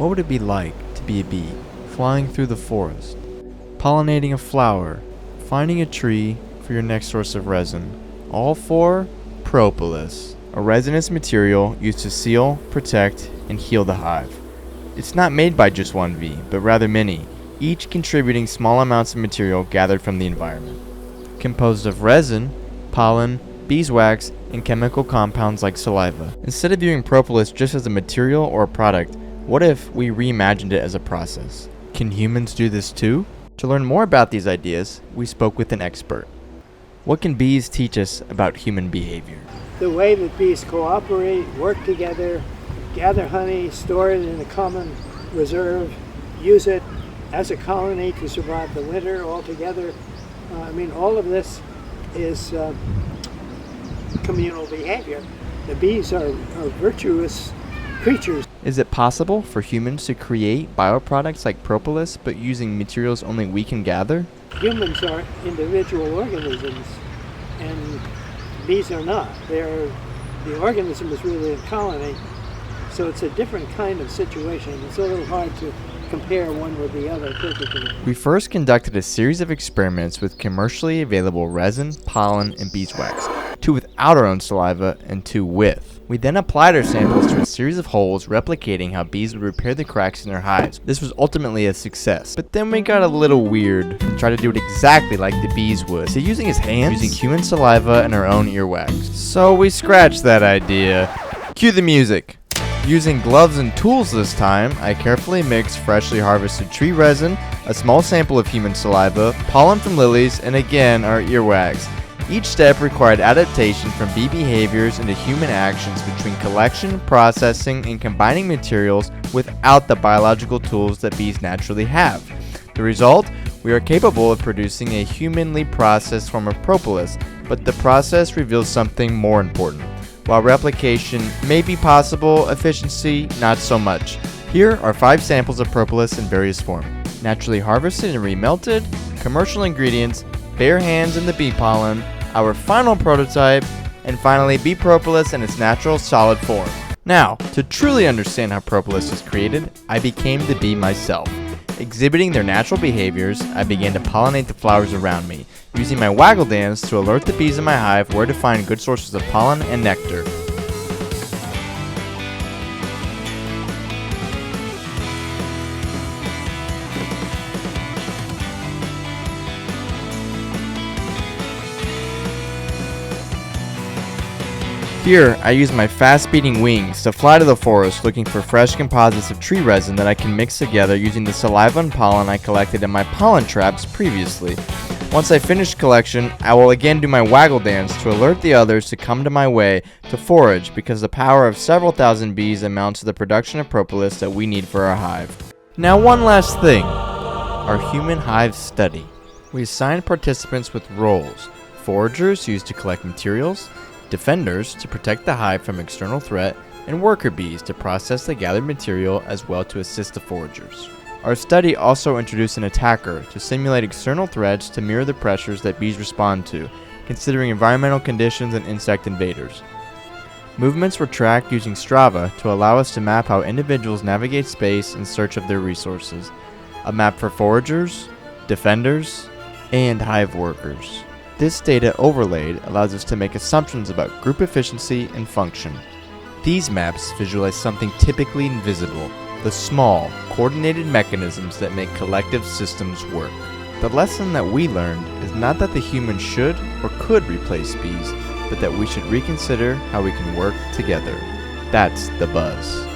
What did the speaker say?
What would it be like to be a bee, flying through the forest, pollinating a flower, finding a tree for your next source of resin, all for propolis, a resinous material used to seal, protect, and heal the hive. It's not made by just one bee, but rather many, each contributing small amounts of material gathered from the environment. Composed of resin, pollen, beeswax, and chemical compounds like saliva. Instead of viewing propolis just as a material or a product, what if we reimagined it as a process? Can humans do this too? To learn more about these ideas, we spoke with an expert. What can bees teach us about human behavior? The way that bees cooperate, work together, gather honey, store it in a common reserve, use it as a colony to survive the winter all together. All of this is communal behavior. The bees are virtuous creatures. Is it possible for humans to create bioproducts like propolis, but using materials only we can gather? Humans are individual organisms, and bees are not. The organism is really a colony, so it's a different kind of situation. It's a little hard to compare one with the other perfectly. We first conducted a series of experiments with commercially available resin, pollen, and beeswax, 2 without our own saliva and 2 with. We then applied our samples to a series of holes, replicating how bees would repair the cracks in their hives. This was ultimately a success, but then we got a little weird and tried to do it exactly like the bees would. So using his hands, using human saliva and our own earwax. So we scratched that idea. Cue the music. Using gloves and tools this time, I carefully mixed freshly harvested tree resin, a small sample of human saliva, pollen from lilies, and again our earwax. Each step required adaptation from bee behaviors into human actions between collection, processing, and combining materials without the biological tools that bees naturally have. The result? We are capable of producing a humanly processed form of propolis, but the process reveals something more important. While replication may be possible, efficiency not so much. Here are 5 samples of propolis in various forms: naturally harvested and remelted, commercial ingredients, bare hands in the bee pollen, our final prototype, and finally bee propolis in its natural solid form. Now, to truly understand how propolis is created, I became the bee myself. Exhibiting their natural behaviors, I began to pollinate the flowers around me, using my waggle dance to alert the bees in my hive where to find good sources of pollen and nectar. Here, I use my fast-beating wings to fly to the forest looking for fresh composites of tree resin that I can mix together using the saliva and pollen I collected in my pollen traps previously. Once I finish collection, I will again do my waggle dance to alert the others to come to my way to forage, because the power of several thousand bees amounts to the production of propolis that we need for our hive. Now one last thing, our human hive study. We assigned participants with roles: foragers used to collect materials, defenders to protect the hive from external threat, and worker bees to process the gathered material as well to assist the foragers. Our study also introduced an attacker to simulate external threats to mirror the pressures that bees respond to, considering environmental conditions and insect invaders. Movements were tracked using Strava to allow us to map how individuals navigate space in search of their resources. A map for foragers, defenders, and hive workers. This data overlaid allows us to make assumptions about group efficiency and function. These maps visualize something typically invisible: the small, coordinated mechanisms that make collective systems work. The lesson that we learned is not that the humans should or could replace bees, but that we should reconsider how we can work together. That's the buzz.